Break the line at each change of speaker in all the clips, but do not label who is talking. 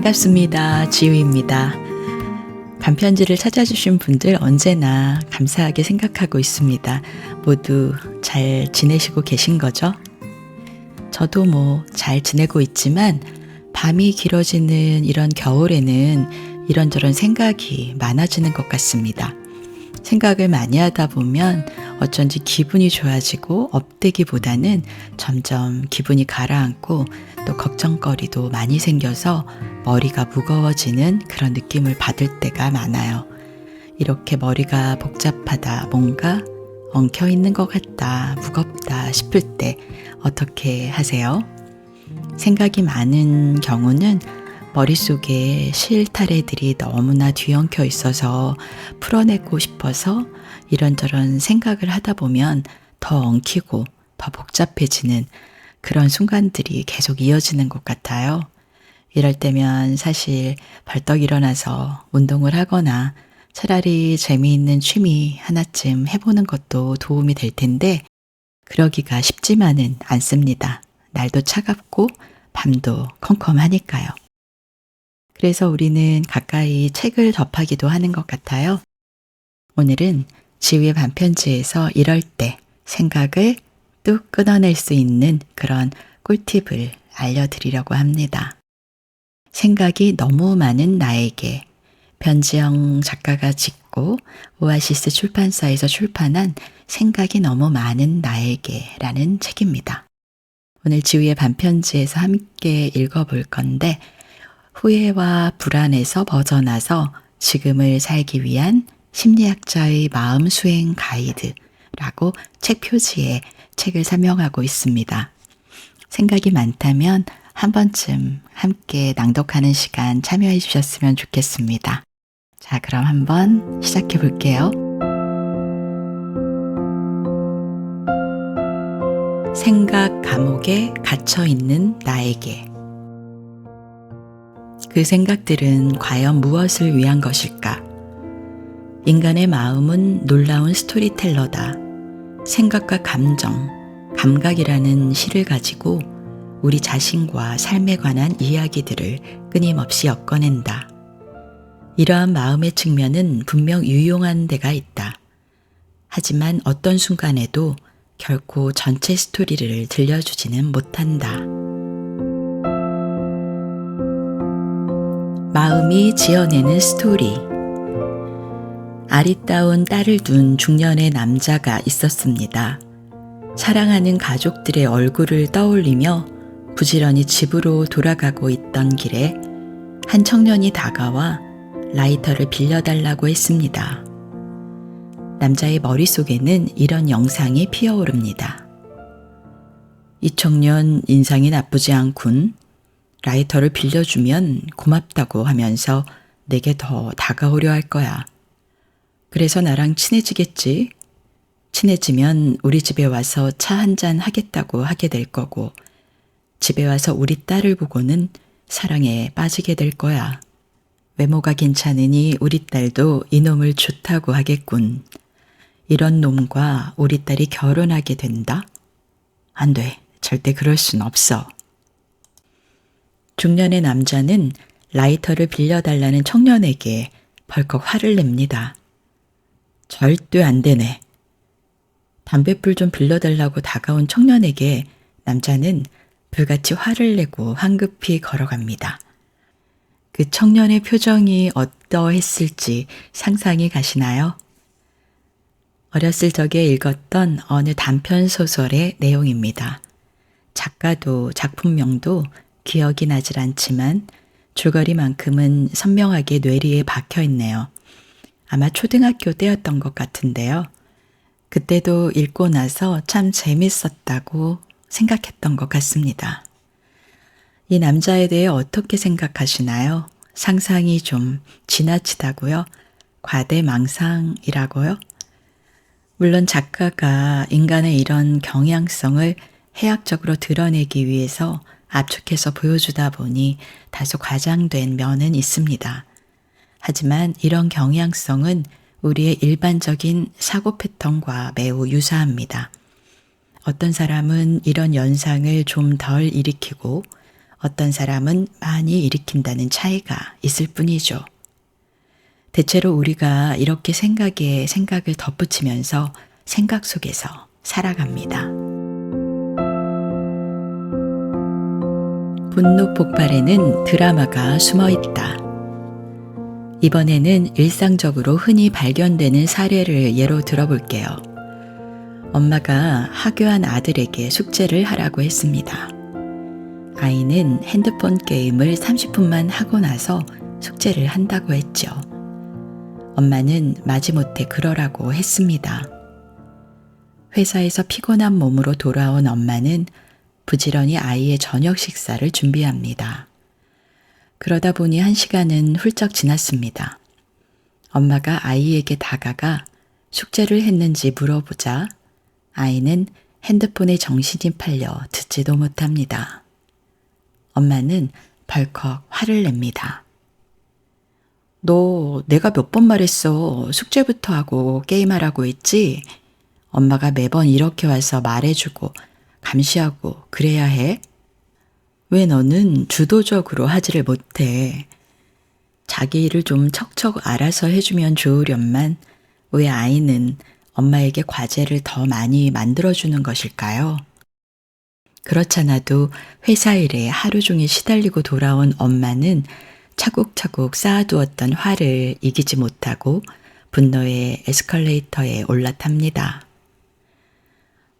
반갑습니다. 지우입니다. 간편지를 찾아주신 분들 언제나 감사하게 생각하고 있습니다. 모두 잘 지내시고 계신 거죠? 저도 잘 지내고 있지만 밤이 길어지는 이런 겨울에는 이런저런 생각이 많아지는 것 같습니다. 생각을 많이 하다 보면 어쩐지 기분이 좋아지고 업되기보다는 점점 기분이 가라앉고 또 걱정거리도 많이 생겨서 머리가 무거워지는 그런 느낌을 받을 때가 많아요. 이렇게 머리가 복잡하다, 뭔가 엉켜 있는 것 같다, 무겁다 싶을 때 어떻게 하세요? 생각이 많은 경우는 머릿속에 실타래들이 너무나 뒤엉켜 있어서 풀어내고 싶어서 이런저런 생각을 하다 보면 더 엉키고 더 복잡해지는 그런 순간들이 계속 이어지는 것 같아요. 이럴 때면 사실 벌떡 일어나서 운동을 하거나 차라리 재미있는 취미 하나쯤 해보는 것도 도움이 될 텐데 그러기가 쉽지만은 않습니다. 날도 차갑고 밤도 컴컴하니까요. 그래서 우리는 가까이 책을 접하기도 하는 것 같아요. 오늘은 지우의 반편지에서 이럴 때 생각을 뚝 끊어낼 수 있는 그런 꿀팁을 알려드리려고 합니다. 생각이 너무 많은 나에게, 변지영 작가가 짓고 오아시스 출판사에서 출판한 생각이 너무 많은 나에게 라는 책입니다. 오늘 지우의 반편지에서 함께 읽어볼 건데 후회와 불안에서 벗어나서 지금을 살기 위한 심리학자의 마음 수행 가이드라고 책 표지에 책을 설명하고 있습니다. 생각이 많다면 한 번쯤 함께 낭독하는 시간 참여해 주셨으면 좋겠습니다. 자, 그럼 한번 시작해 볼게요. 생각 감옥에 갇혀 있는 나에게. 그 생각들은 과연 무엇을 위한 것일까? 인간의 마음은 놀라운 스토리텔러다. 생각과 감정, 감각이라는 실을 가지고 우리 자신과 삶에 관한 이야기들을 끊임없이 엮어낸다. 이러한 마음의 측면은 분명 유용한 데가 있다. 하지만 어떤 순간에도 결코 전체 스토리를 들려주지는 못한다. 마음이 지어내는 스토리. 아리따운 딸을 둔 중년의 남자가 있었습니다. 사랑하는 가족들의 얼굴을 떠올리며 부지런히 집으로 돌아가고 있던 길에 한 청년이 다가와 라이터를 빌려달라고 했습니다. 남자의 머릿속에는 이런 영상이 피어오릅니다. 이 청년 인상이 나쁘지 않군. 라이터를 빌려주면 고맙다고 하면서 내게 더 다가오려 할 거야. 그래서 나랑 친해지겠지? 친해지면 우리 집에 와서 차 한잔 하겠다고 하게 될 거고, 집에 와서 우리 딸을 보고는 사랑에 빠지게 될 거야. 외모가 괜찮으니 우리 딸도 이놈을 좋다고 하겠군. 이런 놈과 우리 딸이 결혼하게 된다? 안 돼. 절대 그럴 순 없어. 중년의 남자는 라이터를 빌려달라는 청년에게 벌컥 화를 냅니다. 절대 안 되네. 담뱃불 좀 빌려달라고 다가온 청년에게 남자는 불같이 화를 내고 황급히 걸어갑니다. 그 청년의 표정이 어떠했을지 상상이 가시나요? 어렸을 적에 읽었던 어느 단편 소설의 내용입니다. 작가도 작품명도 기억이 나질 않지만 줄거리만큼은 선명하게 뇌리에 박혀 있네요. 아마 초등학교 때였던 것 같은데요. 그때도 읽고 나서 참 재밌었다고 생각했던 것 같습니다. 이 남자에 대해 어떻게 생각하시나요? 상상이 좀 지나치다고요? 과대망상이라고요? 물론 작가가 인간의 이런 경향성을 해학적으로 드러내기 위해서 압축해서 보여주다 보니 다소 과장된 면은 있습니다. 하지만 이런 경향성은 우리의 일반적인 사고 패턴과 매우 유사합니다. 어떤 사람은 이런 연상을 좀 덜 일으키고 어떤 사람은 많이 일으킨다는 차이가 있을 뿐이죠. 대체로 우리가 이렇게 생각에 생각을 덧붙이면서 생각 속에서 살아갑니다. 분노 폭발에는 드라마가 숨어 있다. 이번에는 일상적으로 흔히 발견되는 사례를 예로 들어볼게요. 엄마가 하교한 아들에게 숙제를 하라고 했습니다. 아이는 핸드폰 게임을 30분만 하고 나서 숙제를 한다고 했죠. 엄마는 마지못해 그러라고 했습니다. 회사에서 피곤한 몸으로 돌아온 엄마는 부지런히 아이의 저녁 식사를 준비합니다. 그러다 보니 1시간은 훌쩍 지났습니다. 엄마가 아이에게 다가가 숙제를 했는지 물어보자 아이는 핸드폰에 정신이 팔려 듣지도 못합니다. 엄마는 벌컥 화를 냅니다. 너 내가 몇 번 말했어. 숙제부터 하고 게임하라고 했지? 엄마가 매번 이렇게 와서 말해주고 감시하고 그래야 해? 왜 너는 주도적으로 하지를 못해? 자기 일을 좀 척척 알아서 해주면 좋으련만 왜 아이는 엄마에게 과제를 더 많이 만들어주는 것일까요? 그렇잖아도 회사 일에 하루 종일 시달리고 돌아온 엄마는 차곡차곡 쌓아두었던 화를 이기지 못하고 분노의 에스컬레이터에 올라탑니다.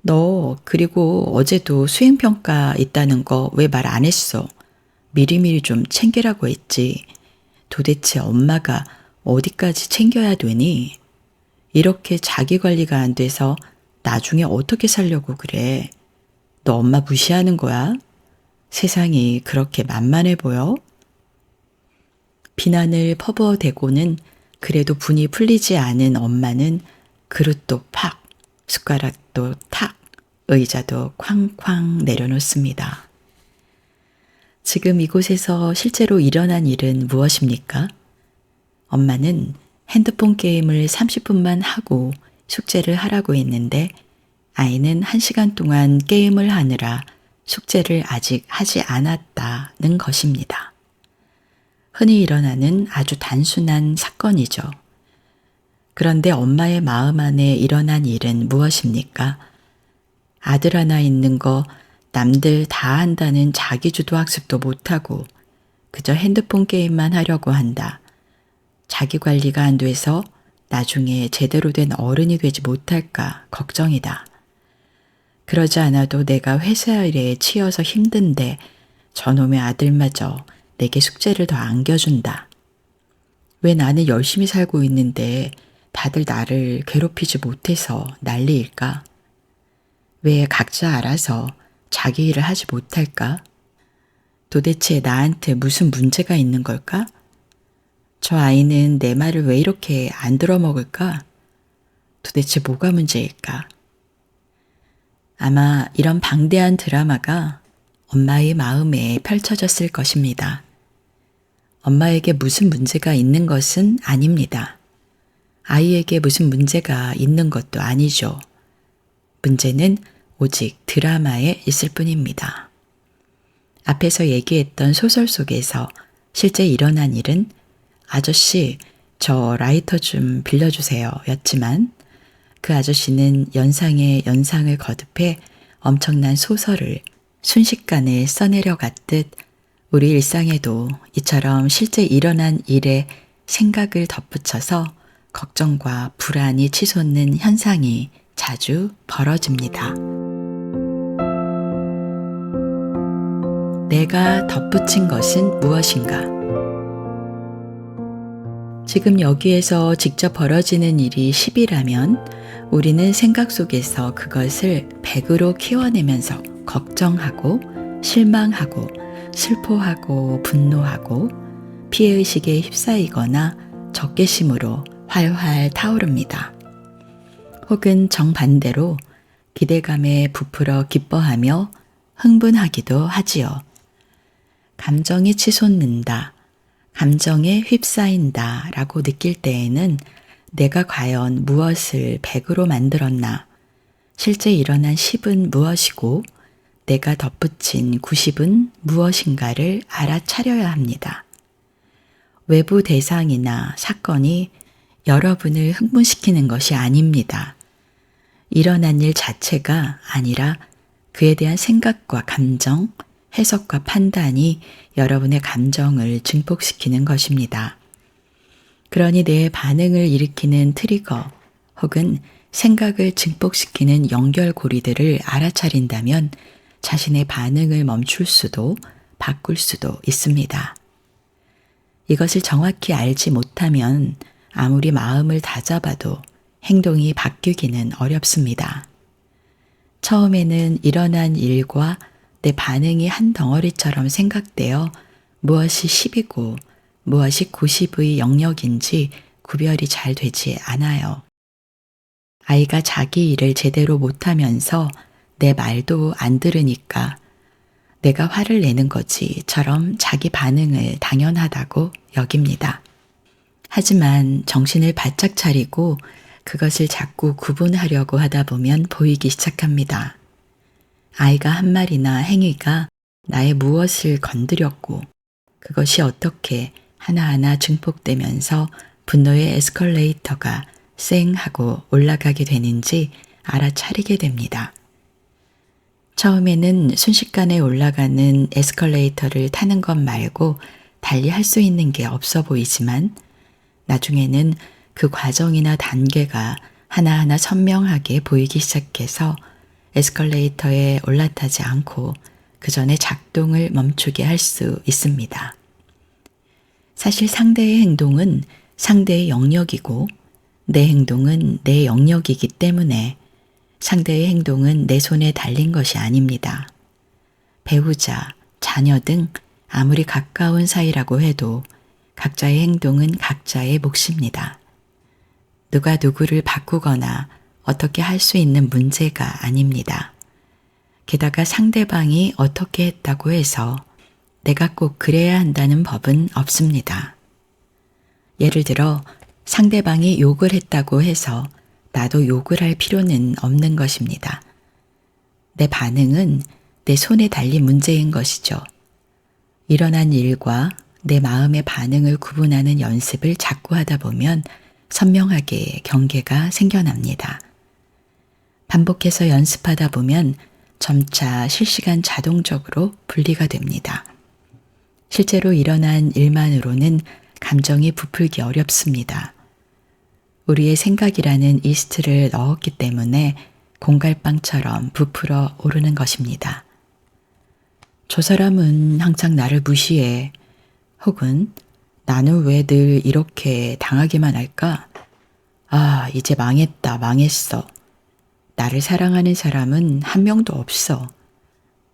너 그리고 어제도 수행평가 있다는 거 왜 말 안 했어? 미리미리 좀 챙기라고 했지. 도대체 엄마가 어디까지 챙겨야 되니? 이렇게 자기 관리가 안 돼서 나중에 어떻게 살려고 그래? 너 엄마 무시하는 거야? 세상이 그렇게 만만해 보여? 비난을 퍼부어대고는 그래도 분이 풀리지 않은 엄마는 그릇도 팍, 숟가락도 탁, 의자도 쾅쾅 내려놓습니다. 지금 이곳에서 실제로 일어난 일은 무엇입니까? 엄마는 핸드폰 게임을 30분만 하고 숙제를 하라고 했는데 아이는 1시간 동안 게임을 하느라 숙제를 아직 하지 않았다는 것입니다. 흔히 일어나는 아주 단순한 사건이죠. 그런데 엄마의 마음 안에 일어난 일은 무엇입니까? 아들 하나 있는 거 남들 다 한다는 자기주도 학습도 못하고 그저 핸드폰 게임만 하려고 한다. 자기 관리가 안 돼서 나중에 제대로 된 어른이 되지 못할까 걱정이다. 그러지 않아도 내가 회사 일에 치여서 힘든데 저놈의 아들마저 내게 숙제를 더 안겨준다. 왜 나는 열심히 살고 있는데 다들 나를 괴롭히지 못해서 난리일까? 왜 각자 알아서 자기 일을 하지 못할까? 도대체 나한테 무슨 문제가 있는 걸까? 저 아이는 내 말을 왜 이렇게 안 들어먹을까? 도대체 뭐가 문제일까? 아마 이런 방대한 드라마가 엄마의 마음에 펼쳐졌을 것입니다. 엄마에게 무슨 문제가 있는 것은 아닙니다. 아이에게 무슨 문제가 있는 것도 아니죠. 문제는 오직 드라마에 있을 뿐입니다. 앞에서 얘기했던 소설 속에서 실제 일어난 일은 아저씨, 저 라이터 좀 빌려주세요 였지만 그 아저씨는 연상에 연상을 거듭해 엄청난 소설을 순식간에 써내려갔듯 우리 일상에도 이처럼 실제 일어난 일에 생각을 덧붙여서 걱정과 불안이 치솟는 현상이 자주 벌어집니다. 내가 덧붙인 것은 무엇인가? 지금 여기에서 직접 벌어지는 일이 10이라면 우리는 생각 속에서 그것을 100으로 키워내면서 걱정하고 실망하고 슬퍼하고 분노하고 피해의식에 휩싸이거나 적개심으로 활활 타오릅니다. 혹은 정반대로 기대감에 부풀어 기뻐하며 흥분하기도 하지요. 감정이 치솟는다, 감정에 휩싸인다 라고 느낄 때에는 내가 과연 무엇을 100으로 만들었나, 실제 일어난 10은 무엇이고 내가 덧붙인 90은 무엇인가를 알아차려야 합니다. 외부 대상이나 사건이 여러분을 흥분시키는 것이 아닙니다. 일어난 일 자체가 아니라 그에 대한 생각과 감정, 해석과 판단이 여러분의 감정을 증폭시키는 것입니다. 그러니 내 반응을 일으키는 트리거 혹은 생각을 증폭시키는 연결고리들을 알아차린다면 자신의 반응을 멈출 수도 바꿀 수도 있습니다. 이것을 정확히 알지 못하면 아무리 마음을 다잡아도 행동이 바뀌기는 어렵습니다. 처음에는 일어난 일과 내 반응이 한 덩어리처럼 생각되어 무엇이 10이고 무엇이 90의 영역인지 구별이 잘 되지 않아요. 아이가 자기 일을 제대로 못하면서 내 말도 안 들으니까 내가 화를 내는 거지처럼 자기 반응을 당연하다고 여깁니다. 하지만 정신을 바짝 차리고 그것을 자꾸 구분하려고 하다 보면 보이기 시작합니다. 아이가 한 말이나 행위가 나의 무엇을 건드렸고 그것이 어떻게 하나하나 증폭되면서 분노의 에스컬레이터가 쌩 하고 올라가게 되는지 알아차리게 됩니다. 처음에는 순식간에 올라가는 에스컬레이터를 타는 것 말고 달리 할 수 있는 게 없어 보이지만 나중에는 그 과정이나 단계가 하나하나 선명하게 보이기 시작해서 에스컬레이터에 올라타지 않고 그 전에 작동을 멈추게 할 수 있습니다. 사실 상대의 행동은 상대의 영역이고 내 행동은 내 영역이기 때문에 상대의 행동은 내 손에 달린 것이 아닙니다. 배우자, 자녀 등 아무리 가까운 사이라고 해도 각자의 행동은 각자의 몫입니다. 누가 누구를 바꾸거나 어떻게 할 수 있는 문제가 아닙니다. 게다가 상대방이 어떻게 했다고 해서 내가 꼭 그래야 한다는 법은 없습니다. 예를 들어 상대방이 욕을 했다고 해서 나도 욕을 할 필요는 없는 것입니다. 내 반응은 내 손에 달린 문제인 것이죠. 일어난 일과 내 마음의 반응을 구분하는 연습을 자꾸 하다 보면 선명하게 경계가 생겨납니다. 반복해서 연습하다 보면 점차 실시간 자동적으로 분리가 됩니다. 실제로 일어난 일만으로는 감정이 부풀기 어렵습니다. 우리의 생각이라는 이스트를 넣었기 때문에 공갈빵처럼 부풀어 오르는 것입니다. 저 사람은 항상 나를 무시해. 혹은 나는 왜 늘 이렇게 당하기만 할까? 아, 이제 망했다, 망했어. 나를 사랑하는 사람은 한 명도 없어.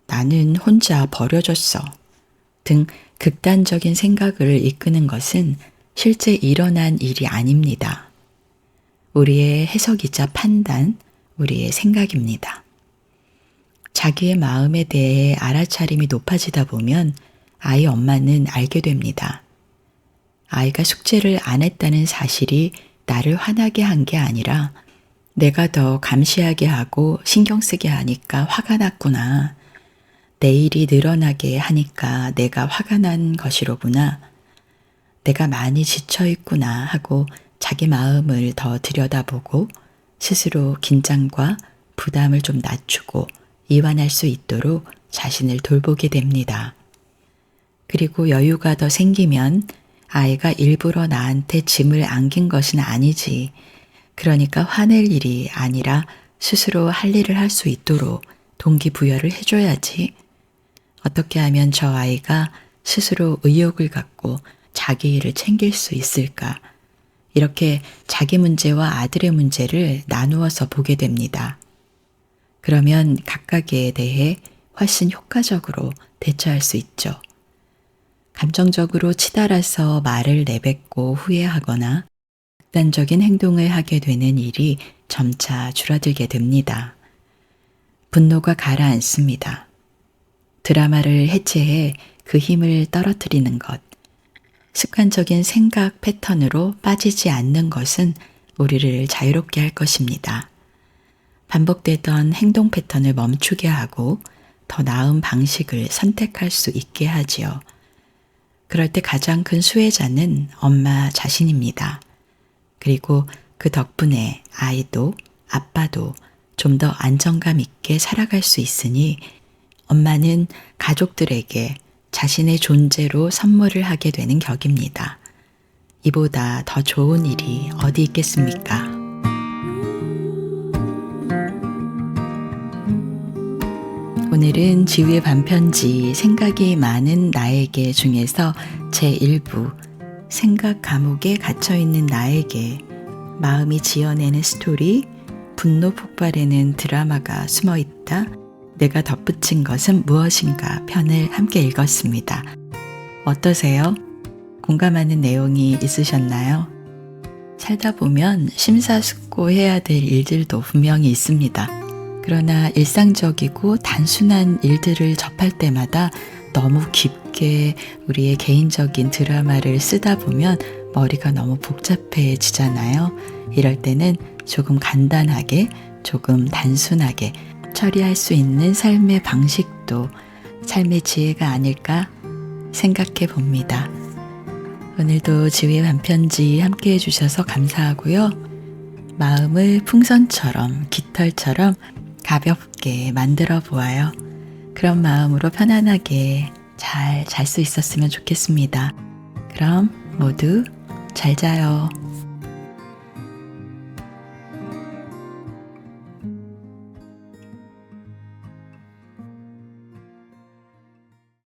나는 혼자 버려졌어. 등 극단적인 생각을 이끄는 것은 실제 일어난 일이 아닙니다. 우리의 해석이자 판단, 우리의 생각입니다. 자기의 마음에 대해 알아차림이 높아지다 보면 아이 엄마는 알게 됩니다. 아이가 숙제를 안 했다는 사실이 나를 화나게 한 게 아니라 내가 더 감시하게 하고 신경 쓰게 하니까 화가 났구나. 내 일이 늘어나게 하니까 내가 화가 난 것이로구나. 내가 많이 지쳐 있구나 하고 자기 마음을 더 들여다보고 스스로 긴장과 부담을 좀 낮추고 이완할 수 있도록 자신을 돌보게 됩니다. 그리고 여유가 더 생기면 아이가 일부러 나한테 짐을 안긴 것은 아니지. 그러니까 화낼 일이 아니라 스스로 할 일을 할 수 있도록 동기부여를 해줘야지. 어떻게 하면 저 아이가 스스로 의욕을 갖고 자기 일을 챙길 수 있을까? 이렇게 자기 문제와 아들의 문제를 나누어서 보게 됩니다. 그러면 각각에 대해 훨씬 효과적으로 대처할 수 있죠. 감정적으로 치달아서 말을 내뱉고 후회하거나 극단적인 행동을 하게 되는 일이 점차 줄어들게 됩니다. 분노가 가라앉습니다. 드라마를 해체해 그 힘을 떨어뜨리는 것, 습관적인 생각 패턴으로 빠지지 않는 것은 우리를 자유롭게 할 것입니다. 반복되던 행동 패턴을 멈추게 하고 더 나은 방식을 선택할 수 있게 하지요. 그럴 때 가장 큰 수혜자는 엄마 자신입니다. 그리고 그 덕분에 아이도 아빠도 좀 더 안정감 있게 살아갈 수 있으니 엄마는 가족들에게 자신의 존재로 선물을 하게 되는 격입니다. 이보다 더 좋은 일이 어디 있겠습니까? 오늘은 지우의 반편지 생각이 많은 나에게 중에서 제1부 생각 감옥에 갇혀있는 나에게 마음이 지어내는 스토리 분노 폭발에는 드라마가 숨어있다. 내가 덧붙인 것은 무엇인가 편을 함께 읽었습니다. 어떠세요? 공감하는 내용이 있으셨나요? 살다 보면 심사숙고해야 될 일들도 분명히 있습니다. 그러나 일상적이고 단순한 일들을 접할 때마다 너무 깊게 우리의 개인적인 드라마를 쓰다 보면 머리가 너무 복잡해지잖아요. 이럴 때는 조금 간단하게, 조금 단순하게 처리할 수 있는 삶의 방식도 삶의 지혜가 아닐까 생각해 봅니다. 오늘도 지우의 반편지 함께 해주셔서 감사하고요. 마음을 풍선처럼, 깃털처럼 가볍게 만들어 보아요. 그런 마음으로 편안하게 잘 잘 수 있었으면 좋겠습니다. 그럼 모두 잘 자요.